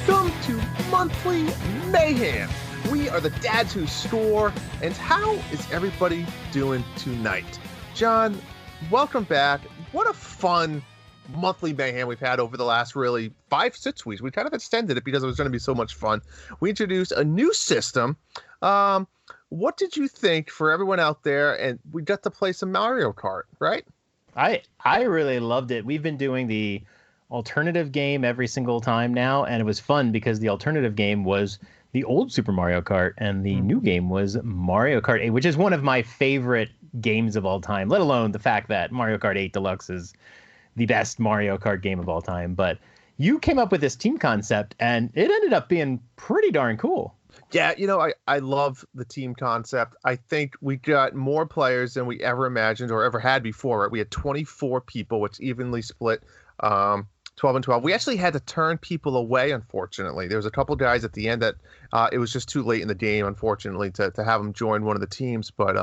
Welcome to Monthly Mayhem. We are the dads who score, and how is everybody doing tonight? John, welcome back. What a fun Monthly Mayhem we've had over the last really 5-6 weeks. We kind of extended it because it was going to be so much fun. We introduced a new system. What did you think for everyone out there? And we got to play some Mario Kart, right? I really loved it. We've been doing the alternative game every single time now, and it was fun because the alternative game was the old Super Mario Kart, and the new game was Mario Kart 8, which is one of my favorite games of all time, let alone the fact that Mario Kart 8 Deluxe is the best Mario Kart game of all time. But you came up with this team concept, and it ended up being pretty darn cool. Yeah, you know, I love the team concept. I think we got more players than we ever imagined or ever had before, right? We had 24 people, which evenly split 12 and 12. We actually had to turn people away, unfortunately. There was a couple guys at the end that it was just too late in the game, unfortunately, to have them join one of the teams. But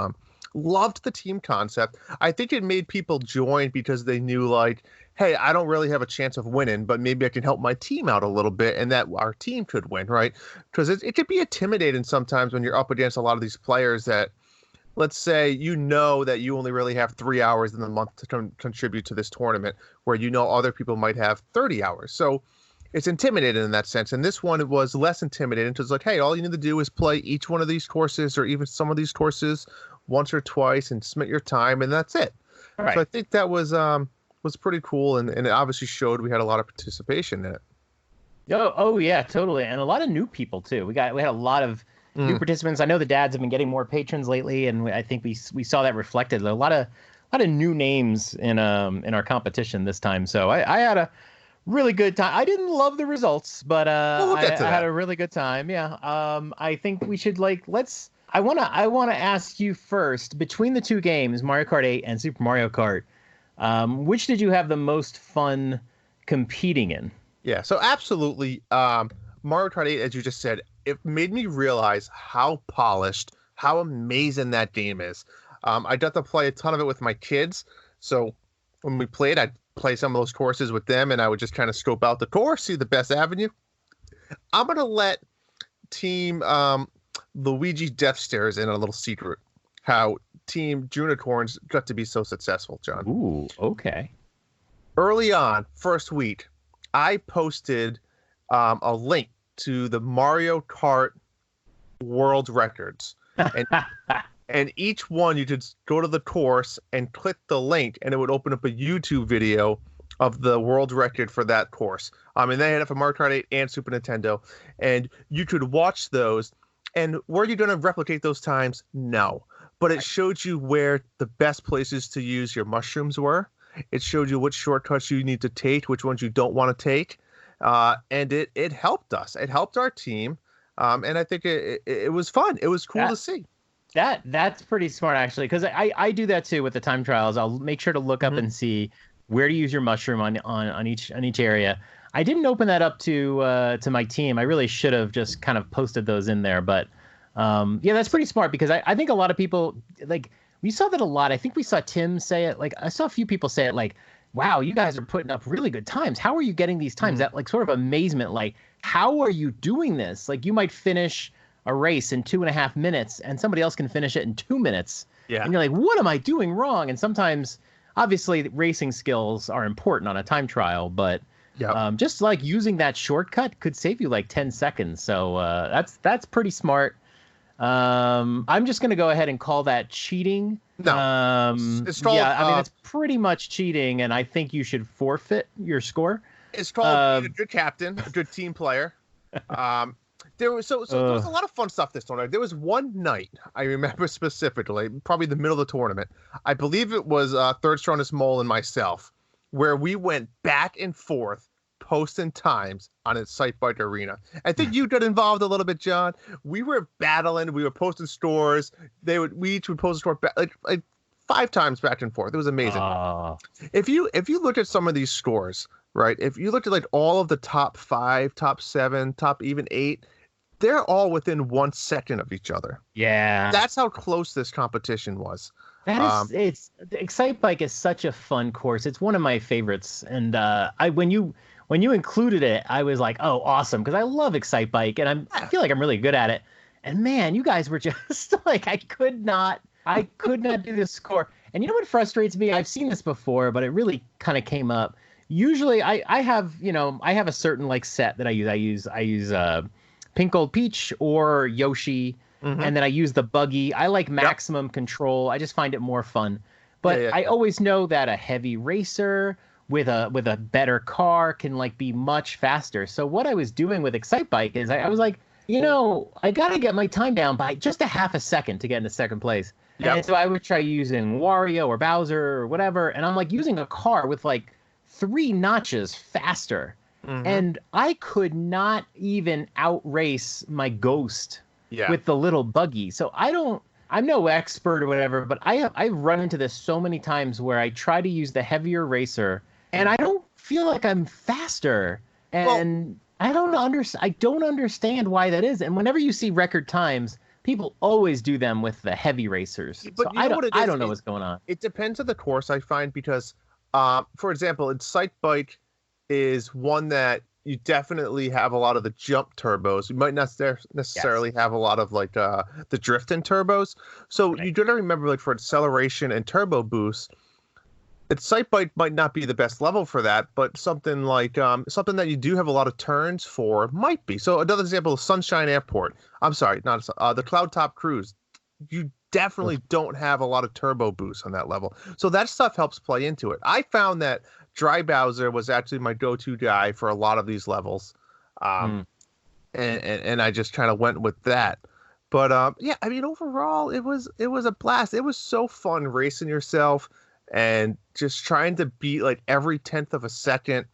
loved the team concept. I think it made people join because they knew, like, hey, I don't really have a chance of winning, but maybe I can help my team out a little bit and that our team could win, right? Because it could be intimidating sometimes when you're up against a lot of these players that, let's say, you know that you only really have 3 hours in the month to contribute to this tournament, where you know other people might have 30 hours. So it's intimidating in that sense. And this one, it was less intimidating because, like, hey, all you need to do is play each one of these courses or even some of these courses once or twice and submit your time, and that's it. Right. So I think that was pretty cool, and it obviously showed we had a lot of participation in it. Oh yeah, totally. And a lot of new people too. We had a lot of new participants. I know the dads have been getting more patrons lately, and I think we saw that reflected. A lot of new names in our competition this time. So I had a really good time. I didn't love the results, but I had a really good time. Yeah. I think we should I want to ask you first, between the two games, Mario Kart 8 and Super Mario Kart, which did you have the most fun competing in? Yeah, so absolutely. Mario Kart 8, as you just said, it made me realize how polished, how amazing that game is. I got to play a ton of it with my kids. So when we played, I'd play some of those courses with them, and I would just kind of scope out the course, see the best avenue. I'm going to let Team Luigi Death Stairs in a little secret how Team Drewnicorns got to be so successful, John. Ooh, okay. Early on, first week, I posted a link to the Mario Kart world records. And each one, you could go to the course and click the link, and it would open up a YouTube video of the world record for that course. And they had it for Mario Kart 8 and Super Nintendo. And you could watch those. And were you going to replicate those times? No. But it showed you where the best places to use your mushrooms were. It showed you which shortcuts you need to take, which ones you don't want to take. And it helped us. It helped our team. And I think it was fun. It was cool to see. That's pretty smart, actually, because I do that too with the time trials. I'll make sure to look up and see where to use your mushroom on each area. I didn't open that up to my team. I really should have just kind of posted those in there. But yeah, that's pretty smart, because I think a lot of people, like, we saw that a lot. I think we saw Tim say it. Like, I saw a few people say it, like, wow, you guys are putting up really good times. How are you getting these times? That, like, sort of amazement. Like, how are you doing this? Like, you might finish a race in 2.5 minutes and somebody else can finish it in 2 minutes. Yeah. And you're like, what am I doing wrong? And sometimes, obviously, racing skills are important on a time trial, but just like using that shortcut could save you like 10 seconds. So that's pretty smart. I'm just going to go ahead and call that cheating. No. It's called, I mean, it's pretty much cheating, and I think you should forfeit your score. It's called being a good captain, a good team player. There was there was a lot of fun stuff this tournament. There was one night I remember specifically, probably the middle of the tournament. I believe it was Third Strongest Mole and myself, where we went back and forth posting times on a Site Bike Arena. I think you got involved a little bit, John. We were battling. We were posting scores. We each would post a score like 5 times back and forth. It was amazing. If you look at some of these scores, right? If you look at like all of the top 5, top 7, top even 8. They're all within 1 second of each other. Yeah. That's how close this competition was. Excite Bike is such a fun course. It's one of my favorites. And when you when you included it, I was like, oh, awesome, because I love Excite Bike, and I feel like I'm really good at it. And man, you guys were just like, I could not do this score. And you know what frustrates me? I've seen this before, but it really kind of came up. Usually, I have a certain like set that I use. I use Pink Gold Peach or Yoshi, and then I use the buggy. I like maximum control. I just find it more fun. But I always know that a heavy racer with a better car can like be much faster. So what I was doing with Excite Bike is I was like, I got to get my time down by just a half a second to get into second place. Yep. And so I would try using Wario or Bowser or whatever. And I'm like using a car with like 3 notches faster. And I could not even outrace my Ghost with the little buggy. So I'm no expert or whatever, but I've run into this so many times where I try to use the heavier racer and I don't feel like I'm faster. And I don't understand why that is. And whenever you see record times, people always do them with the heavy racers. But so I don't know what's going on. It depends on the course, I find, because, for example, Excite Bike is one that you definitely have a lot of the jump turbos. You might not necessarily have a lot of like the drifting turbos. So you got to remember, like for acceleration and turbo boost, Excite Bike might not be the best level for that, but something like something that you do have a lot of turns for might be. So another example is Sunshine Airport. I'm sorry, not the Cloud Top Cruise. You definitely don't have a lot of turbo boost on that level. So that stuff helps play into it. I found that Dry Bowser was actually my go-to guy for a lot of these levels. And I just kind of went with that. But I mean, overall, it was a blast. It was so fun racing yourself and just trying to beat like every 10th of a second.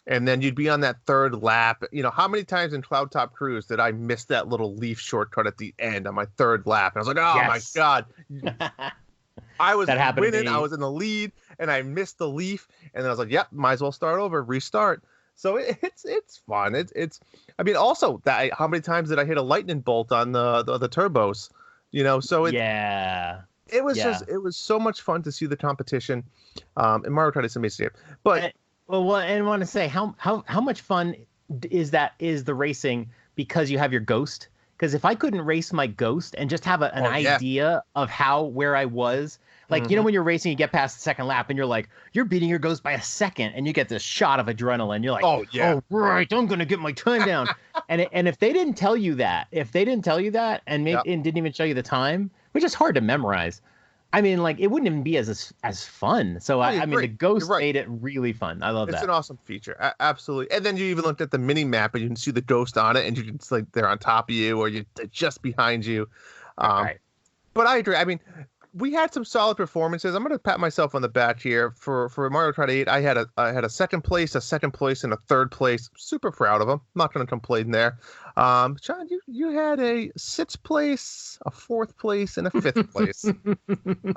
And then you'd be on that third lap. How many times in Cloud Top Cruise did I miss that little leaf shortcut at the end on my third lap? And I was like, oh my God. I was winning. I was in the lead and I missed the leaf. And then I was like, yep, might as well start over, restart. So it's fun. I mean, also that how many times did I hit a lightning bolt on the turbos? So it was it was so much fun to see the competition. And Mario Kart is amazing. But I want to say how much fun is the racing because you have your Ghost? Because if I couldn't race my Ghost and just have an idea of where I was, like, when you're racing, you get past the second lap and you're like, you're beating your Ghost by a second and you get this shot of adrenaline. You're like, oh, right, I'm going to get my time down. and if they didn't tell you that, and didn't even show you the time, which is hard to memorize, I mean, like, it wouldn't even be as fun. So, I mean, the Ghost made it really fun. I love that. It's an awesome feature. Absolutely. And then you even looked at the mini map and you can see the Ghost on it and you can see, like, they're on top of you or you're just behind you. But I agree. I mean, we had some solid performances. I'm going to pat myself on the back here for Mario Kart 8. I had a second place, and a third place. Super proud of them. Not going to complain there. John, you had a 6th place, a 4th place, and a 5th place.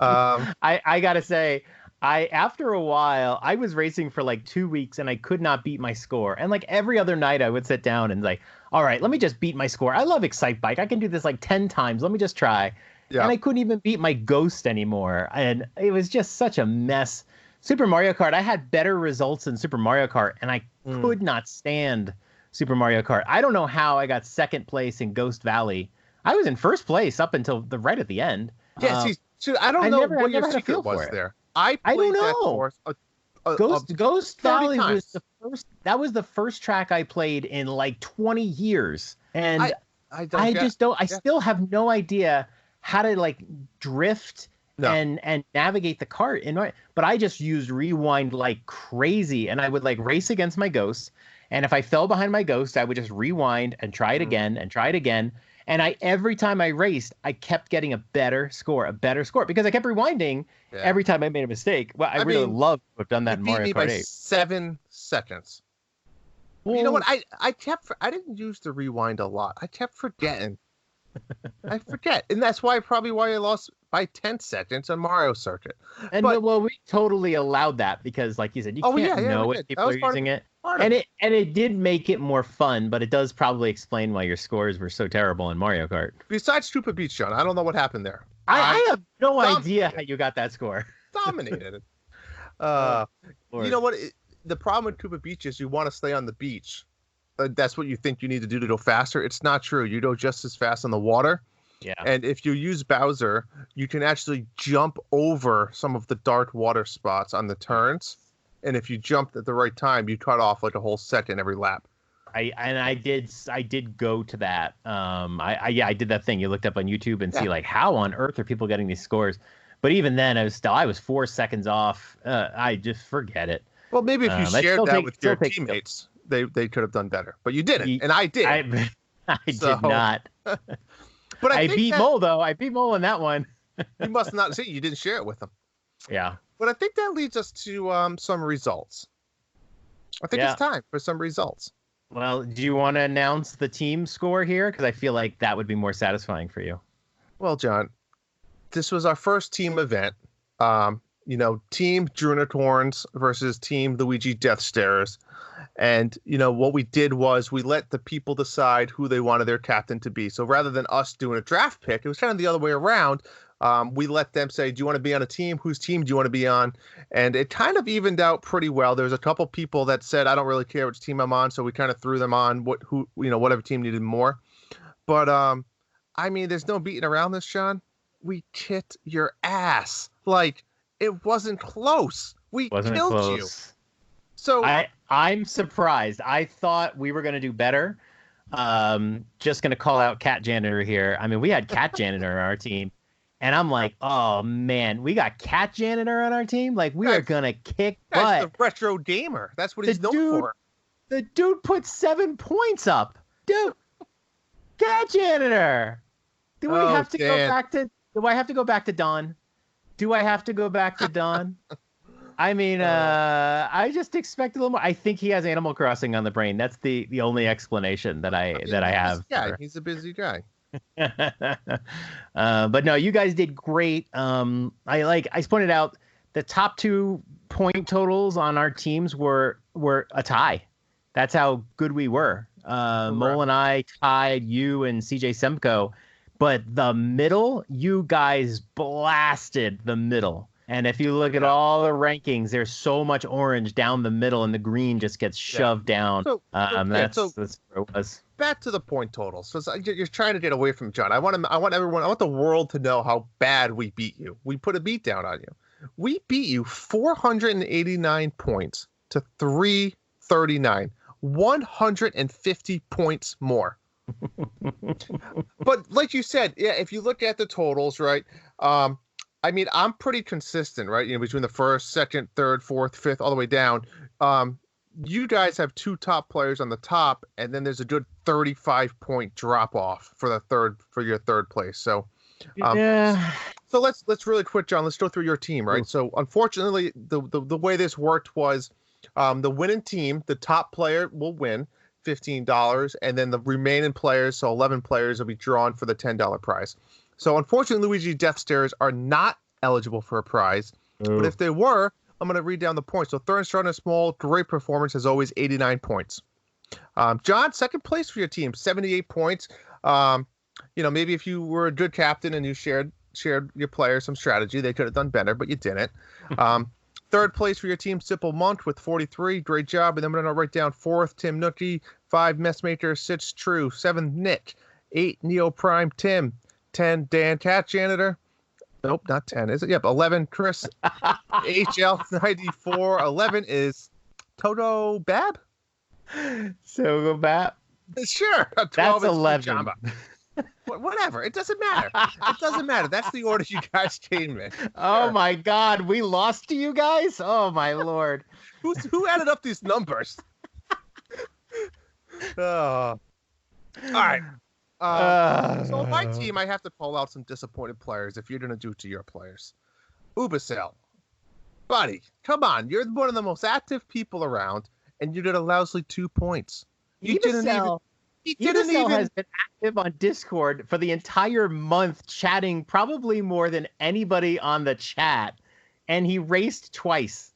I got to say, after a while, I was racing for like 2 weeks and I could not beat my score. And like every other night I would sit down and like, all right, let me just beat my score. I love Excite Bike. I can do this like 10 times. Let me just try. Yeah. And I couldn't even beat my Ghost anymore. And it was just such a mess. Super Mario Kart, I had better results in Super Mario Kart, and I could not stand Super Mario Kart. I don't know how I got 2nd place in Ghost Valley. I was in 1st place up until right at the end. Yeah, I don't know what your secret was there. I don't know. That course Ghost Valley was the first. That was the first track I played in like 20 years, and I just don't. I still have no idea how to like drift and navigate the cart. But I just used rewind like crazy, and I would like race against my Ghost. And if I fell behind my Ghost, I would just rewind and try it again and try it again. And every time I raced, I kept getting a better score because I kept rewinding every time I made a mistake. Well, I really love to have done that in Mario Kart 8. 7 seconds. Well, you know what? I didn't use the rewind a lot. I kept forgetting. I forget, and that's why I lost by 10 seconds on Mario Circuit. And we totally allowed that because, like you said, you can't know if people are using it. And it did make it more fun, but it does probably explain why your scores were so terrible in Mario Kart. Besides Stupid Beach, John, I don't know what happened there. I have no idea how you got that score. Dominated it. You know what? the problem with Koopa Beach is you want to stay on the beach. That's what you think you need to do to go faster. It's not true. You go just as fast on the water. Yeah. And if you use Bowser, you can actually jump over some of the dark water spots on the turns. And if you jumped at the right time, you cut off like a whole second every lap. I did go to that. I did that thing. You looked up on YouTube and see like how on earth are people getting these scores? But even then, I was 4 seconds off. I just forget it. Well, maybe if you shared that with your teammates, they could have done better. But you didn't, and I did. I did not. But I beat Mole though. I beat Mole in that one. You must not see. You didn't share it with them. Yeah. But I think that leads us to some results. I think it's time for some results. Well, do you want to announce the team score here? Because I feel like that would be more satisfying for you. Well, John, this was our first team event. Team Drewnicorns versus Team Luigi Death Starers. And, what we did was we let the people decide who they wanted their captain to be. So rather than us doing a draft pick, it was kind of the other way around. We let them say, do you want to be on a team? Whose team do you want to be on? And it kind of evened out pretty well. There was a couple people that said, I don't really care which team I'm on. So we kind of threw them on whatever team needed more. But, there's no beating around this, Sean. We kicked your ass. Like, it wasn't close. We killed you. So I'm surprised. I thought we were going to do better. Just going to call out Cat Janitor here. I mean, we had Cat Janitor on our team. And I'm like, oh, man, we got Cat Janitor on our team? Like, we are going to kick butt. That's the retro gamer. That's what he's known for. The dude put 7 points up. Dude, Cat Janitor. Do I have to go back to Don? Do I have to go back to Don? I mean, I just expect a little more. I think he has Animal Crossing on the brain. That's the only explanation that I have. Yeah, he's a busy guy. But no, you guys did great. I pointed out the top 2 point totals on our teams were a tie. That's how good we were. Mole and I tied you and CJ Semko, but the middle, you guys blasted the middle. And if you look at all the rankings, there's so much orange down the middle, and the green just gets shoved down. That's where it was. Back to the point totals. So you're trying to get away from John. I want the world to know how bad we beat you. We put a beat down on you. We beat you 489 points to 339. 150 points more. But like you said, if you look at the totals, right? I'm pretty consistent, right? Between the first, second, third, fourth, fifth, all the way down. You guys have 2 top players on the top, and then there's a good 35-point drop off for your third place. So, So let's really quick, John. Let's go through your team, right? So unfortunately, the way this worked was, the winning team, the top player will win $15, and then the remaining players, so 11 players, will be drawn for the $10 prize. So unfortunately, Luigi Death Starers are not eligible for a prize. But if they were, I'm going to read down the points. So third, starting small, great performance, as always, 89 points. John, second place for your team, 78 points. Maybe if you were a good captain and you shared your players some strategy, they could have done better, but you didn't. Third place for your team, Simple Monk with 43. Great job. And then we're going to write down 4th, Tim Nookie. 5, Messmaker. 6, True. 7, Nick. 8, Neo Prime Tim. 10, Dan Cat Janitor. Nope, not 10, is it? Yep, 11, Chris. HL94. 11 is Toto Bab? So go Bab? Sure. That's 11. Whatever. It doesn't matter. It doesn't matter. That's the order you guys came in. Sure. Oh, my God. We lost to you guys? Oh, my Lord. Who added up these numbers? All right. So on my team, I have to call out some disappointed players if you're going to do it to your players. Ubicel. Buddy, come on. You're one of the most active people around, and you did a lousy 2 points. Ubicel has been active on Discord for the entire month, chatting probably more than anybody on the chat, and he raced twice.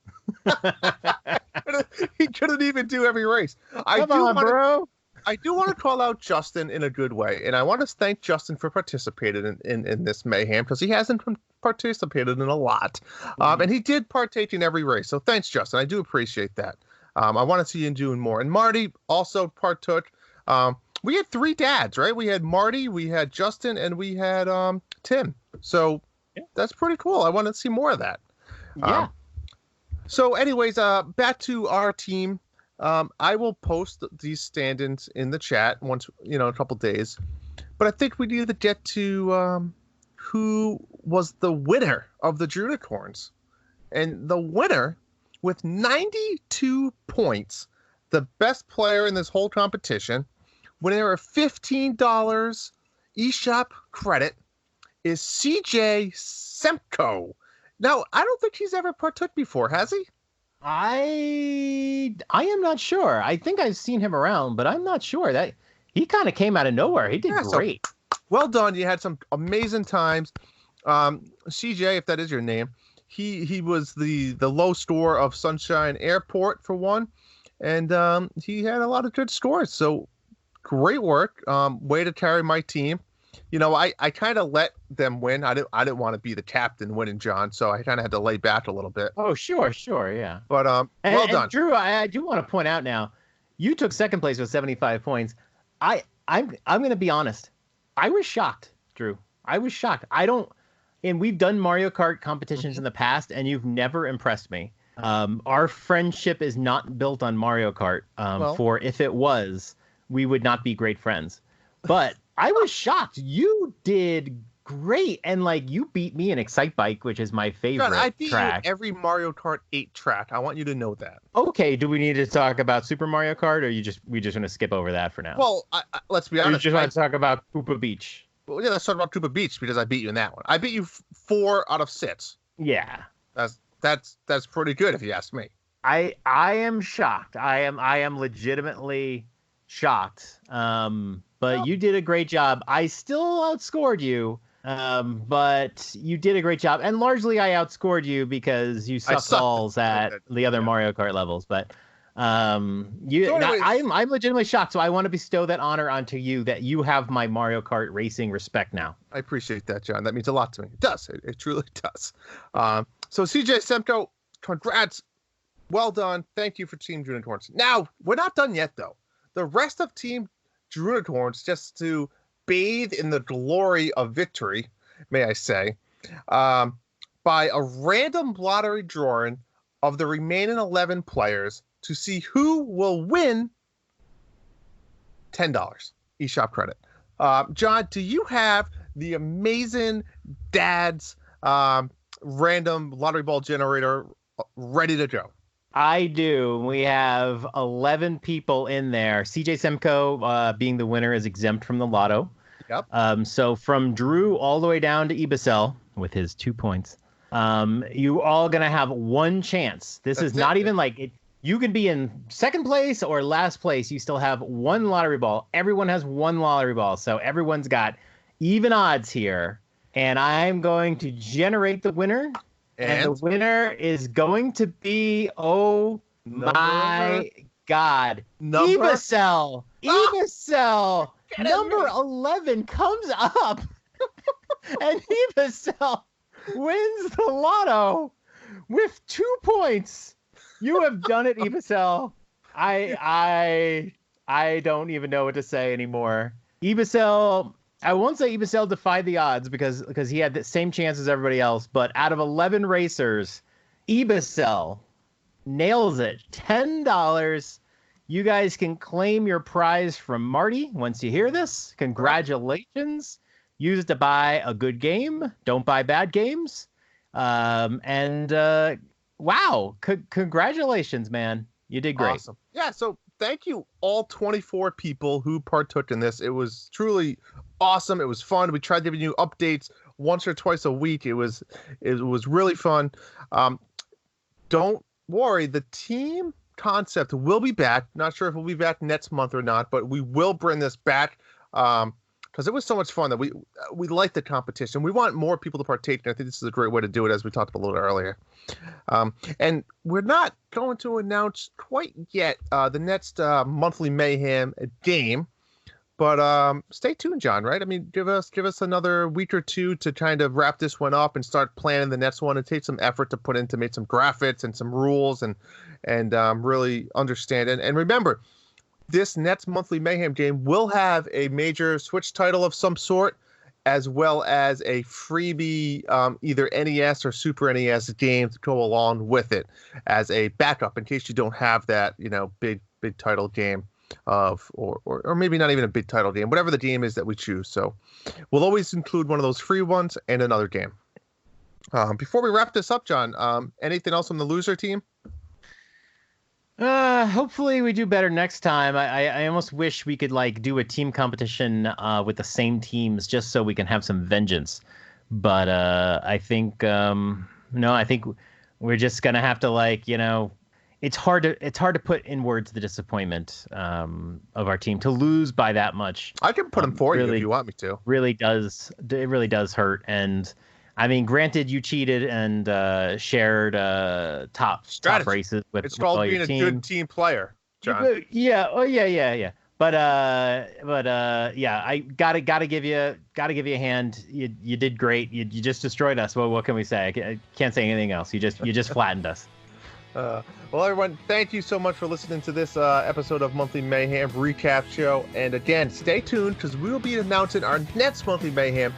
He couldn't even do every race. Bro. I do want to call out Justin in a good way, and I want to thank Justin for participating in this mayhem, because he hasn't participated in a lot. And he did partake in every race, so thanks, Justin. I do appreciate that. I want to see you doing more. And Marty also partook. We had 3 dads, right? We had Marty, we had Justin, and we had Tim. So that's pretty cool. I want to see more of that. Yeah. So anyways, back to our team. I will post these stand-ins in the chat once, a couple days. But I think we need to get to who was the winner of the Drewnicorns. And the winner, with 92 points, the best player in this whole competition, winner of $15 eShop credit, is CJ Semko. Now, I don't think he's ever partook before, has he? I am not sure. I think I've seen him around, but I'm not sure. That he kind of came out of nowhere. He did great. So, well done. You had some amazing times. CJ, if that is your name, he was the low score of Sunshine Airport for one, and he had a lot of good scores. So great work. Way to carry my team. I kind of let them win. I didn't want to be the captain winning, John, so I kind of had to lay back a little bit. Oh, sure, yeah. But well done. And Drew, I do want to point out now, you took second place with 75 points. I'm going to be honest. I was shocked, Drew. I was shocked. And we've done Mario Kart competitions in the past, and you've never impressed me. Our friendship is not built on Mario Kart. For if it was, we would not be great friends. But I was shocked. You did great, and you beat me in Excite Bike, which is my favorite God, I beat track. You every Mario Kart 8 track. I want you to know that. Okay, do we need to talk about Super Mario Kart, or we just want to skip over that for now? Well, let's be honest. You just want to talk about Koopa Beach. Well, yeah, let's talk about Koopa Beach because I beat you in that one. I beat you 4 out of 6. Yeah, that's pretty good if you ask me. I am shocked. I am legitimately shocked. But you did a great job. I still outscored you. But you did a great job, and largely I outscored you because you sucked balls at the other Mario Kart levels. But I'm legitimately shocked. So I want to bestow that honor onto you that you have my Mario Kart racing respect now. I appreciate that, John. That means a lot to me. It does. It truly does. So CJ Semko, congrats. Well done. Thank you for Team Drewnicorns. Now we're not done yet, though. The rest of Team Drewnicorns, just to bathe in the glory of victory, may I say, by a random lottery drawing of the remaining 11 players to see who will win $10 eShop credit. John, do you have the amazing Dad's random lottery ball generator ready to go? I do. We have 11 people in there. CJ Semko, being the winner, is exempt from the lotto. Yep. So from Drew all the way down to Ibisel with his 2 points, you all going to have one chance. This is not even like it. You could be in second place or last place. You still have one lottery ball. Everyone has one lottery ball. So everyone's got even odds here. And I'm going to generate the winner. And the winner is going to be, my God, Ibisel. Ibisel, number 11 comes up. And Ibisel wins the lotto with 2 points. You have done it, Ibisel. I don't even know what to say anymore. Ibisel, I won't say Ibisel defied the odds because he had the same chance as everybody else, but out of 11 racers, Ibisel nails it. $10. You guys can claim your prize from Marty once you hear this. Congratulations. Use it to buy a good game. Don't buy bad games. Wow. Congratulations, man. You did great. Awesome. Yeah, so thank you all 24 people who partook in this. It was truly awesome. It was fun. We tried giving you updates once or twice a week. It was really fun. Don't worry, the team concept will be back. Not sure if we'll be back next month or not, but we will bring this back because it was so much fun that we like the competition. We want more people to partake, and I think this is a great way to do it, as we talked about a little earlier. And we're not going to announce quite yet the next monthly Mayhem game, But stay tuned, John. Right? I mean, give us another week or two to kind of wrap this one up and start planning the next one. And take some effort to put into make some graphics and some rules and really understand. And remember, this next monthly Mayhem game will have a major Switch title of some sort, as well as a freebie either NES or Super NES game to go along with it as a backup in case you don't have that big title game. Or maybe not even a big title game, whatever the game is that we choose. So we'll always include one of those free ones and another game. Before we wrap this up, John, anything else on the loser team? Hopefully we do better next time. I almost wish we could do a team competition with the same teams just so we can have some vengeance. But I think I think we're just gonna have to it's hard to put in words the disappointment of our team to lose by that much. I can put them for you if you want me to. It really does hurt. And I mean, granted, you cheated and shared top races with it's called all being your a team. good team player, John. Yeah. Oh yeah. But yeah, I gotta give you a hand. You did great. You just destroyed us. Well, what can we say? I can't say anything else. You just flattened us. Well, everyone, thank you so much for listening to this episode of Monthly Mayhem Recap Show. And again, stay tuned because we will be announcing our next Monthly Mayhem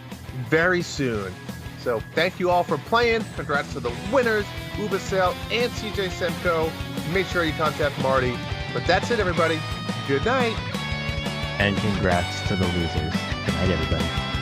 very soon. So thank you all for playing. Congrats to the winners, Ubasale and CJ Semco. Make sure you contact Marty. But that's it, everybody. Good night. And congrats to the losers. Good night, everybody.